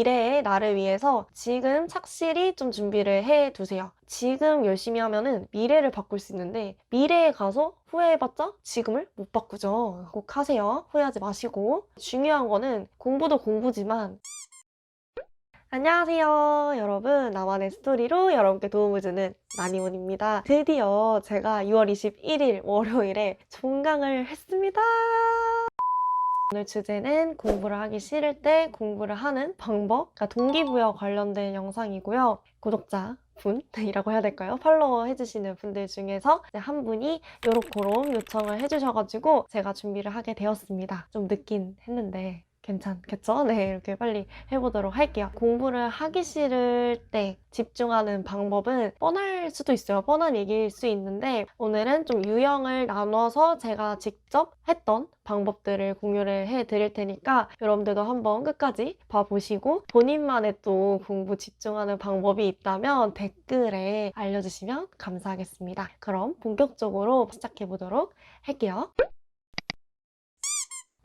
미래의 나를 위해서 지금 착실히 좀 준비를 해 두세요. 지금 열심히 하면은 미래를 바꿀 수 있는데 미래에 가서 후회해봤자 지금을 못 바꾸죠. 꼭 하세요. 후회하지 마시고. 중요한 거는 공부도 공부지만 안녕하세요 여러분, 나만의 스토리로 여러분께 도움을 주는 나니문입니다. 드디어 제가 6월 21일 월요일에 종강을 했습니다. 오늘 주제는 공부를 하기 싫을 때 공부를 하는 방법, 그러니까 동기부여 관련된 영상이고요. 구독자 분이라고 해야 될까요? 팔로워 해주시는 분들 중에서 한 분이 요렇게로 요청을 해주셔가지고 제가 준비를 하게 되었습니다. 좀 늦긴 했는데 괜찮겠죠? 네, 이렇게 빨리 해보도록 할게요. 공부를 하기 싫을 때 집중하는 방법은 뻔할 수도 있어요. 뻔한 얘기일 수 있는데 오늘은 좀 유형을 나눠서 제가 직접 했던 방법들을 공유를 해드릴 테니까 여러분들도 한번 끝까지 봐보시고 본인만의 또 공부 집중하는 방법이 있다면 댓글에 알려주시면 감사하겠습니다. 그럼 본격적으로 시작해보도록 할게요.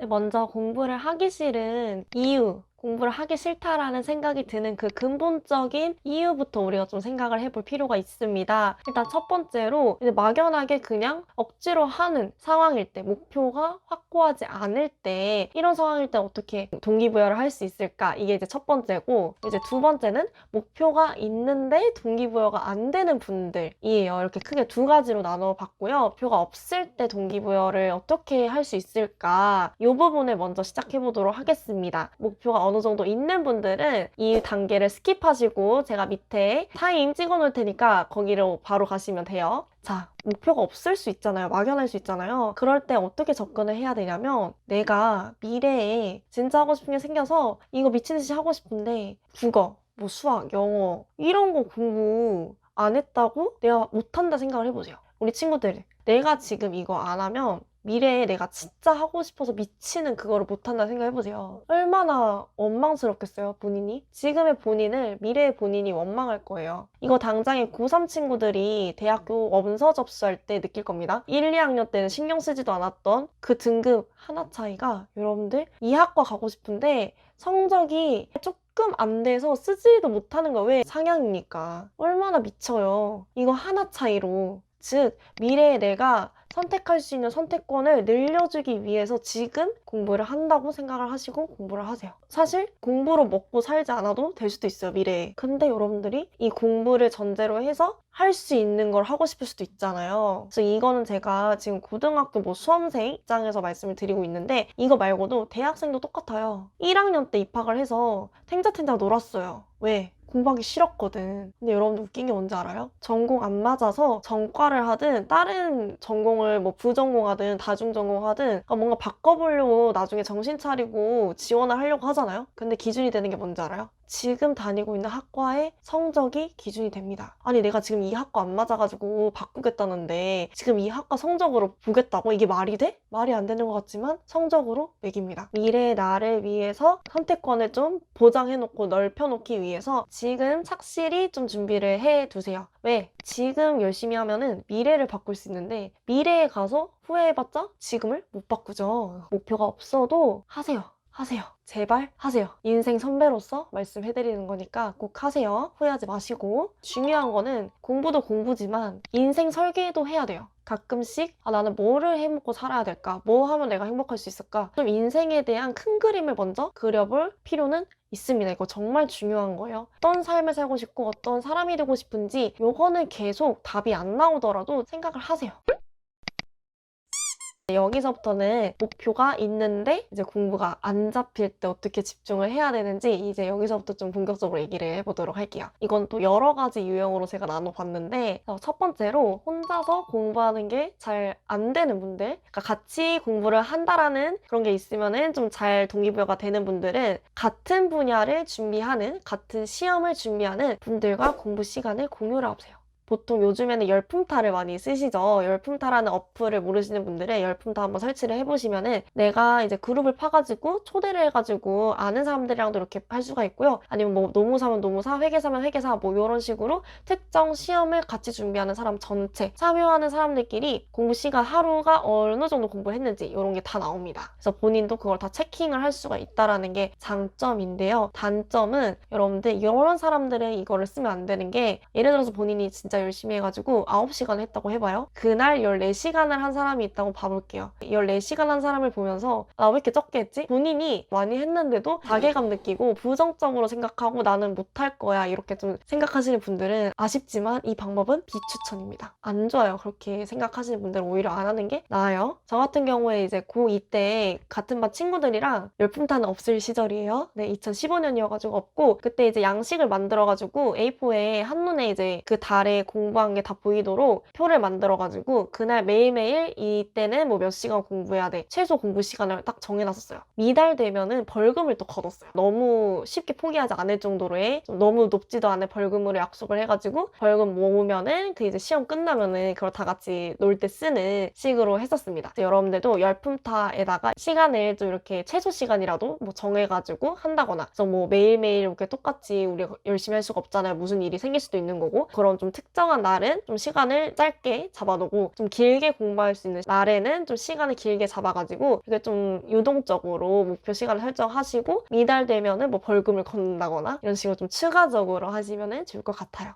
먼저 공부를 하기 싫은 이유, 공부를 하기 싫다라는 생각이 드는 그 근본적인 이유부터 우리가 좀 생각을 해볼 필요가 있습니다. 일단 첫 번째로 이제 막연하게 그냥 억지로 하는 상황일 때, 목표가 확고하지 않을 때, 이런 상황일 때 어떻게 동기부여를 할 수 있을까? 이게 이제 첫 번째고, 이제 두 번째는 목표가 있는데 동기부여가 안 되는 분들이에요. 이렇게 크게 두 가지로 나눠봤고요. 목표가 없을 때 동기부여를 어떻게 할 수 있을까? 이 부분을 먼저 시작해보도록 하겠습니다. 목표가 어느 정도 있는 분들은 이 단계를 스킵하시고 제가 밑에 타임 찍어 놓을 테니까 거기로 바로 가시면 돼요. 자, 목표가 없을 수 있잖아요. 막연할 수 있잖아요. 그럴 때 어떻게 접근을 해야 되냐면 내가 미래에 진짜 하고 싶은 게 생겨서 이거 미친 듯이 하고 싶은데 국어, 뭐 수학, 영어 이런 거 공부 안 했다고 내가 못한다 생각을 해보세요. 우리 친구들, 내가 지금 이거 안 하면 미래에 내가 진짜 하고 싶어서 미치는 그거를 못한다 생각해보세요. 얼마나 원망스럽겠어요, 본인이? 지금의 본인을 미래의 본인이 원망할 거예요. 이거 당장에 고3 친구들이 대학교 원서 접수할 때 느낄 겁니다. 1, 2학년 때는 신경 쓰지도 않았던 그 등급 하나 차이가 여러분들 이 학과 가고 싶은데 성적이 조금 안 돼서 쓰지도 못하는 거 왜 상향이니까. 얼마나 미쳐요. 이거 하나 차이로. 즉 미래에 내가 선택할 수 있는 선택권을 늘려주기 위해서 지금 공부를 한다고 생각을 하시고 공부를 하세요. 사실 공부로 먹고 살지 않아도 될 수도 있어요, 미래에. 근데 여러분들이 이 공부를 전제로 해서 할 수 있는 걸 하고 싶을 수도 있잖아요. 그래서 이거는 제가 지금 고등학교 뭐 수험생 입장에서 말씀을 드리고 있는데 이거 말고도 대학생도 똑같아요. 1학년 때 입학을 해서 탱자탱자 놀았어요. 왜? 공부하기 싫었거든. 근데 여러분들 웃긴 게 뭔지 알아요? 전공 안 맞아서 전과를 하든 다른 전공을 뭐 부전공하든 다중전공하든 그러니까 뭔가 바꿔보려고 나중에 정신 차리고 지원을 하려고 하잖아요? 근데 기준이 되는 게 뭔지 알아요? 지금 다니고 있는 학과의 성적이 기준이 됩니다. 아니 내가 지금 이 학과 안 맞아가지고 바꾸겠다는데 지금 이 학과 성적으로 보겠다고? 이게 말이 돼? 말이 안 되는 것 같지만 성적으로 매깁니다. 미래의 나를 위해서 선택권을 좀 보장해놓고 넓혀놓기 위해서 지금 착실히 좀 준비를 해두세요. 왜? 지금 열심히 하면은 미래를 바꿀 수 있는데 미래에 가서 후회해봤자 지금을 못 바꾸죠. 목표가 없어도 하세요. 하세요. 제발 하세요. 인생 선배로서 말씀해드리는 거니까 꼭 하세요. 후회하지 마시고. 중요한 거는 공부도 공부지만 인생 설계도 해야 돼요. 가끔씩 나는 뭐를 해먹고 살아야 될까? 뭐 하면 내가 행복할 수 있을까? 좀 인생에 대한 큰 그림을 먼저 그려볼 필요는 있습니다. 이거 정말 중요한 거예요. 어떤 삶을 살고 싶고 어떤 사람이 되고 싶은지 요거는 계속 답이 안 나오더라도 생각을 하세요. 여기서부터는 목표가 있는데 이제 공부가 안 잡힐 때 어떻게 집중을 해야 되는지 이제 여기서부터 좀 본격적으로 얘기를 해보도록 할게요. 이건 또 여러 가지 유형으로 제가 나눠봤는데 첫 번째로 혼자서 공부하는 게 잘 안 되는 분들, 그러니까 같이 공부를 한다라는 그런 게 있으면은 좀 잘 동기부여가 되는 분들은 같은 분야를 준비하는, 같은 시험을 준비하는 분들과 공부 시간을 공유를 하세요. 보통 요즘에는 열품타를 많이 쓰시죠. 열품타라는 어플을 모르시는 분들은 열품타 한번 설치를 해보시면은 내가 이제 그룹을 파가지고 초대를 해가지고 아는 사람들이랑도 이렇게 할 수가 있고요. 아니면 뭐 노무사면 노무사, 회계사면 회계사 뭐 이런 식으로 특정 시험을 같이 준비하는 사람 전체 참여하는 사람들끼리 공부 시간 하루가 어느 정도 공부를 했는지 이런 게 다 나옵니다. 그래서 본인도 그걸 다 체킹을 할 수가 있다라는 게 장점인데요. 단점은 여러분들 이런 사람들은 이거를 쓰면 안 되는 게 예를 들어서 본인이 진짜 열심히 해가지고 9시간 했다고 해봐요. 그날 14시간을 한 사람이 있다고 봐볼게요. 14시간 한 사람을 보면서 나 왜 이렇게 적게 했지? 본인이 많이 했는데도 자괴감 느끼고 부정적으로 생각하고 나는 못할 거야 이렇게 좀 생각하시는 분들은 아쉽지만 이 방법은 비추천입니다. 안 좋아요. 그렇게 생각하시는 분들은 오히려 안 하는 게 나아요. 저 같은 경우에 이제 고2 때 같은 반 친구들이랑 열품타는 없을 시절이에요. 네, 2015년이어가지고 없고 그때 이제 양식을 만들어가지고 A4에 한눈에 이제 그 달에 공부한 게 다 보이도록 표를 만들어가지고 그날 매일매일 이때는 뭐 몇 시간 공부해야 돼. 최소 공부 시간을 딱 정해놨었어요. 미달 되면은 벌금을 또 걷었어요. 너무 쉽게 포기하지 않을 정도로의 좀 너무 높지도 않은 벌금으로 약속을 해가지고 벌금 모으면은 그 이제 시험 끝나면은 그걸 다 같이 놀 때 쓰는 식으로 했었습니다. 여러분들도 열품타에다가 시간을 좀 이렇게 최소 시간이라도 뭐 정해가지고 한다거나 그래서 뭐 매일매일 이렇게 똑같이 우리가 열심히 할 수가 없잖아요. 무슨 일이 생길 수도 있는 거고 그런 좀 특정한 날은 좀 시간을 짧게 잡아놓고 좀 길게 공부할 수 있는 날에는 좀 시간을 길게 잡아가지고 이게 좀 유동적으로 목표 시간을 설정하시고 미달되면은 뭐 벌금을 걷는다거나 이런 식으로 좀 추가적으로 하시면은 좋을 것 같아요.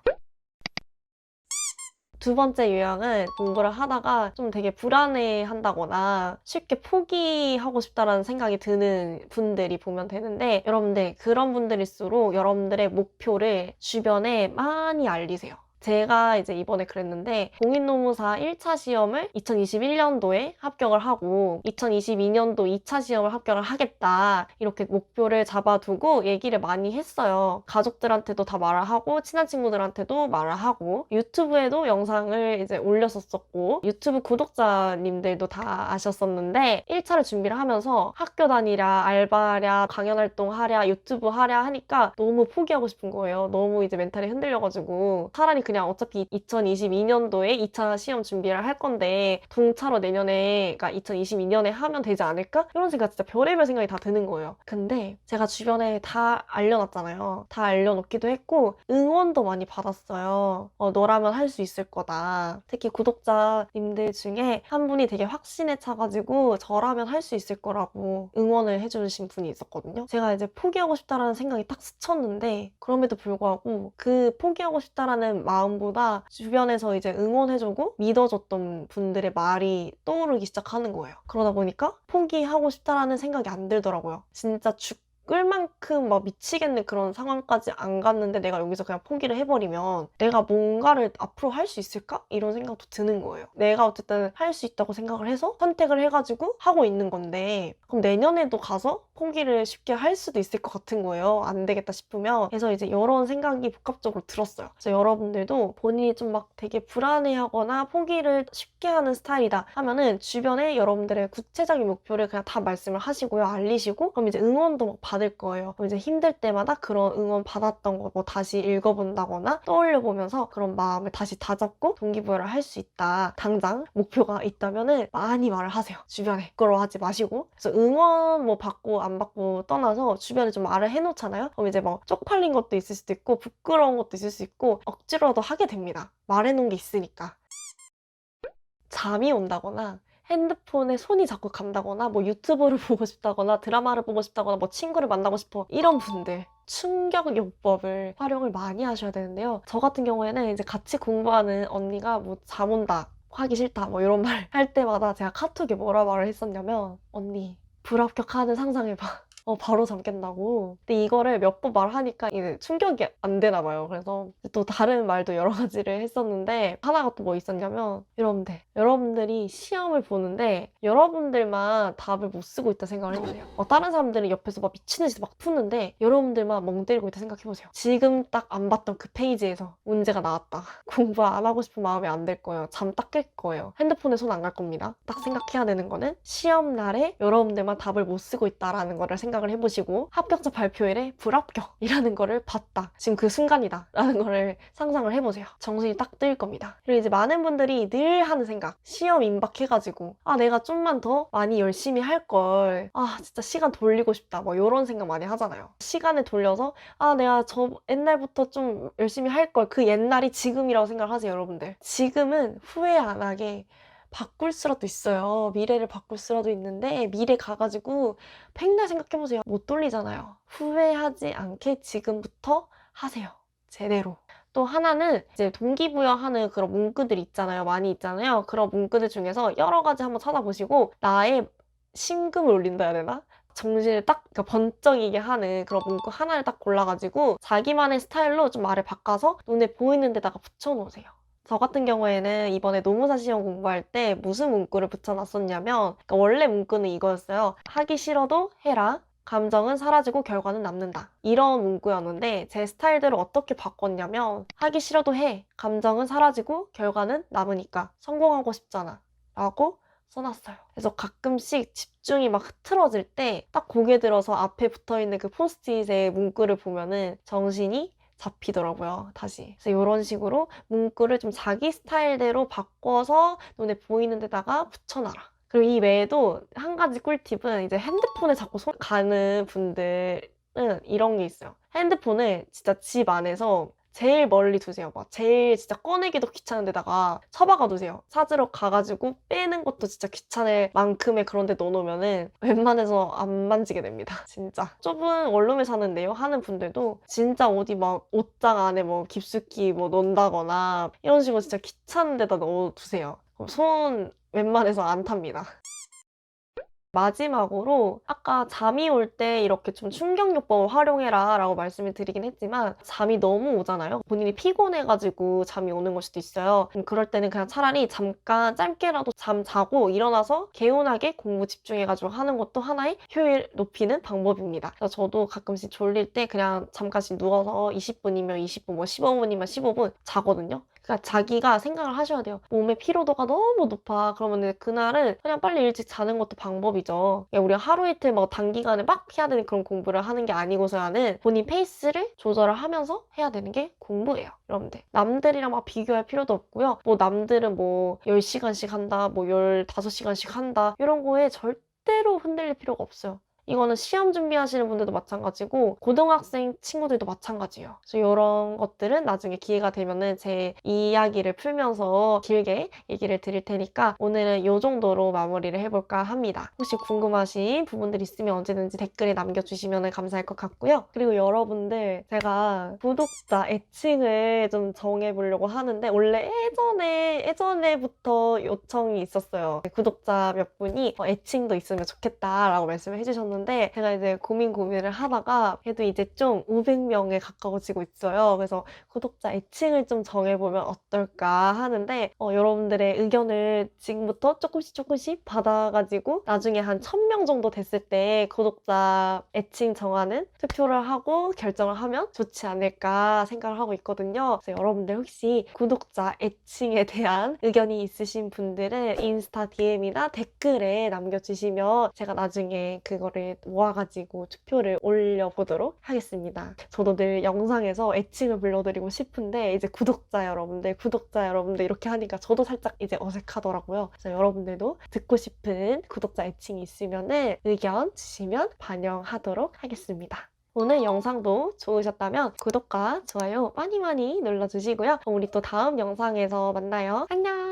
두 번째 유형은 공부를 하다가 좀 되게 불안해 한다거나 쉽게 포기하고 싶다라는 생각이 드는 분들이 보면 되는데 여러분들 그런 분들일수록 여러분들의 목표를 주변에 많이 알리세요. 제가 이제 이번에 그랬는데 공인노무사 1차 시험을 2021년도에 합격을 하고 2022년도 2차 시험을 합격을 하겠다 이렇게 목표를 잡아두고 얘기를 많이 했어요. 가족들한테도 다 말을 하고 친한 친구들한테도 말을 하고 유튜브에도 영상을 이제 올렸었고 유튜브 구독자님들도 다 아셨었는데 1차를 준비를 하면서 학교 다니랴 알바랴 강연 활동하랴 유튜브 하랴 하니까 너무 포기하고 싶은 거예요. 너무 이제 멘탈이 흔들려가지고 차라리 그냥 어차피 2022년도에 2차 시험 준비를 할 건데 동차로 내년에 그러니까 2022년에 하면 되지 않을까? 이런 생각 진짜 별의별 생각이 다 드는 거예요. 근데 제가 주변에 다 알려놨잖아요. 다 알려놓기도 했고 응원도 많이 받았어요. 너라면 할 수 있을 거다. 특히 구독자님들 중에 한 분이 되게 확신에 차가지고 저라면 할 수 있을 거라고 응원을 해주신 분이 있었거든요. 제가 이제 포기하고 싶다라는 생각이 딱 스쳤는데 그럼에도 불구하고 그 포기하고 싶다라는 마음보다 주변에서 이제 응원해주고 믿어줬던 분들의 말이 떠오르기 시작하는 거예요. 그러다 보니까 포기하고 싶다라는 생각이 안 들더라고요. 진짜 죽을 만큼 막 미치겠는 그런 상황까지 안 갔는데 내가 여기서 그냥 포기를 해버리면 내가 뭔가를 앞으로 할 수 있을까? 이런 생각도 드는 거예요. 내가 어쨌든 할 수 있다고 생각을 해서 선택을 해가지고 하고 있는 건데 그럼 내년에도 가서 포기를 쉽게 할 수도 있을 것 같은 거예요. 안 되겠다 싶으면. 그래서 이제 이런 생각이 복합적으로 들었어요. 그래서 여러분들도 본인이 좀 막 되게 불안해하거나 포기를 쉽게 하는 스타일이다 하면은 주변에 여러분들의 구체적인 목표를 그냥 다 말씀을 하시고요. 알리시고 그럼 이제 응원도 막 받을 거예요. 그럼 이제 힘들 때마다 그런 응원 받았던 거 뭐 다시 읽어본다거나 떠올려 보면서 그런 마음을 다시 다잡고 동기부여를 할 수 있다. 당장 목표가 있다면은 많이 말을 하세요. 주변에 부끄러워하지 마시고. 그래서 응원 뭐 받고 안 받고 떠나서 주변에 좀 말을 해놓잖아요. 그럼 이제 막 쪽팔린 것도 있을 수도 있고 부끄러운 것도 있을 수 있고 억지로라도 하게 됩니다. 말해놓은 게 있으니까. 잠이 온다거나 핸드폰에 손이 자꾸 간다거나 뭐 유튜브를 보고 싶다거나 드라마를 보고 싶다거나 뭐 친구를 만나고 싶어 이런 분들 충격요법을 활용을 많이 하셔야 되는데요. 저 같은 경우에는 이제 같이 공부하는 언니가 뭐 잠 온다 하기 싫다 뭐 이런 말 할 때마다 제가 카톡에 뭐라 말을 했었냐면 언니 불합격하는 상상해봐. 바로 잠 깬다고. 근데 이거를 몇 번 말하니까 이제 충격이 안 되나 봐요. 그래서 또 다른 말도 여러 가지를 했었는데 하나가 또 뭐 있었냐면 여러분들이 시험을 보는데 여러분들만 답을 못 쓰고 있다 생각을 해보세요. 다른 사람들은 옆에서 막 미친 듯이 막 푸는데 여러분들만 멍 때리고 있다 생각해보세요. 지금 딱 안 봤던 그 페이지에서 문제가 나왔다. 공부 안 하고 싶은 마음이 안 들 거예요. 잠 딱 깰 거예요. 핸드폰에 손 안 갈 겁니다. 딱 생각해야 되는 거는 시험 날에 여러분들만 답을 못 쓰고 있다라는 거를 생각 생각을 해보시고 합격자 발표일에 불합격이라는 거를 봤다. 지금 그 순간이다. 라는 거를 상상을 해보세요. 정신이 딱 뜨일 겁니다. 그리고 이제 많은 분들이 늘 하는 생각. 시험 임박해가지고 내가 좀만 더 많이 열심히 할 걸. 진짜 시간 돌리고 싶다. 뭐 이런 생각 많이 하잖아요. 시간을 돌려서 내가 저 옛날부터 좀 열심히 할 걸. 그 옛날이 지금이라고 생각을 하세요, 여러분들. 지금은 후회 안 하게 바꿀 수라도 있어요. 미래를 바꿀 수라도 있는데 미래 가가지고 백날 생각해보세요. 못 돌리잖아요. 후회하지 않게 지금부터 하세요. 제대로. 또 하나는 이제 동기부여하는 그런 문구들 있잖아요. 많이 있잖아요. 그런 문구들 중에서 여러 가지 한번 찾아보시고 나의 심금을 올린다 해야 되나? 정신을 딱 번쩍이게 하는 그런 문구 하나를 딱 골라가지고 자기만의 스타일로 좀 말을 바꿔서 눈에 보이는 데다가 붙여놓으세요. 저 같은 경우에는 이번에 노무사 시험 공부할 때 무슨 문구를 붙여놨었냐면 원래 문구는 이거였어요. 하기 싫어도 해라. 감정은 사라지고 결과는 남는다. 이런 문구였는데 제 스타일대로 어떻게 바꿨냐면 하기 싫어도 해. 감정은 사라지고 결과는 남으니까 성공하고 싶잖아. 라고 써놨어요. 그래서 가끔씩 집중이 막 흐트러질 때 딱 고개 들어서 앞에 붙어있는 그 포스트잇의 문구를 보면은 정신이 잡히더라고요, 다시. 그래서 이런 식으로 문구를 좀 자기 스타일대로 바꿔서 눈에 보이는 데다가 붙여놔라. 그리고 이 외에도 한 가지 꿀팁은 이제 핸드폰에 자꾸 손 가는 분들은 이런 게 있어요. 핸드폰을 진짜 집 안에서 제일 멀리 두세요. 막 제일 진짜 꺼내기도 귀찮은 데다가 처박아 두세요. 찾으러 가가지고 빼는 것도 진짜 귀찮을 만큼의 그런 데 넣어놓으면은 웬만해서 안 만지게 됩니다. 진짜. 좁은 원룸에 사는데요 하는 분들도 진짜 어디 막 옷장 안에 뭐 깊숙이 뭐 넣는다거나 이런 식으로 진짜 귀찮은 데다 넣어두세요. 손 웬만해서 안 탑니다. 마지막으로 아까 잠이 올 때 이렇게 좀 충격요법을 활용해라 라고 말씀을 드리긴 했지만 잠이 너무 오잖아요. 본인이 피곤해가지고 잠이 오는 걸 수도 있어요. 그럴 때는 그냥 차라리 잠깐 짧게라도 잠 자고 일어나서 개운하게 공부 집중해가지고 하는 것도 하나의 효율 높이는 방법입니다. 그래서 저도 가끔씩 졸릴 때 그냥 잠깐씩 누워서 20분이면 20분, 뭐 15분이면 15분 자거든요. 그러니까 자기가 생각을 하셔야 돼요. 몸의 피로도가 너무 높아. 그러면 그날은 그냥 빨리 일찍 자는 것도 방법이죠. 그러니까 우리가 하루 이틀 뭐 단기간에 막 해야 되는 그런 공부를 하는 게 아니고서야는 본인 페이스를 조절을 하면서 해야 되는 게 공부예요. 여러분들. 남들이랑 막 비교할 필요도 없고요. 뭐 남들은 뭐 10시간씩 한다, 뭐 15시간씩 한다. 이런 거에 절대로 흔들릴 필요가 없어요. 이거는 시험 준비하시는 분들도 마찬가지고 고등학생 친구들도 마찬가지예요. 그래서 이런 것들은 나중에 기회가 되면은 제 이야기를 풀면서 길게 얘기를 드릴 테니까 오늘은 이 정도로 마무리를 해볼까 합니다. 혹시 궁금하신 부분들 있으면 언제든지 댓글에 남겨주시면 감사할 것 같고요. 그리고 여러분들 제가 구독자 애칭을 좀 정해보려고 하는데 원래 예전에부터 요청이 있었어요. 구독자 몇 분이 애칭도 있으면 좋겠다라고 말씀을 해주셨는데 제가 이제 고민을 하다가 그래도 이제 좀 500명에 가까워지고 있어요. 그래서 구독자 애칭을 좀 정해보면 어떨까 하는데 여러분들의 의견을 지금부터 조금씩 받아가지고 나중에 한 1000명 정도 됐을 때 구독자 애칭 정하는 투표를 하고 결정을 하면 좋지 않을까 생각을 하고 있거든요. 그래서 여러분들 혹시 구독자 애칭에 대한 의견이 있으신 분들은 인스타 DM이나 댓글에 남겨주시면 제가 나중에 그거를 모아가지고 투표를 올려보도록 하겠습니다. 저도 늘 영상에서 애칭을 불러드리고 싶은데 이제 구독자 여러분들 이렇게 하니까 저도 살짝 이제 어색하더라고요. 그래서 여러분들도 듣고 싶은 구독자 애칭이 있으면 의견 주시면 반영하도록 하겠습니다. 오늘 영상도 좋으셨다면 구독과 좋아요 많이 눌러주시고요. 우리 또 다음 영상에서 만나요. 안녕!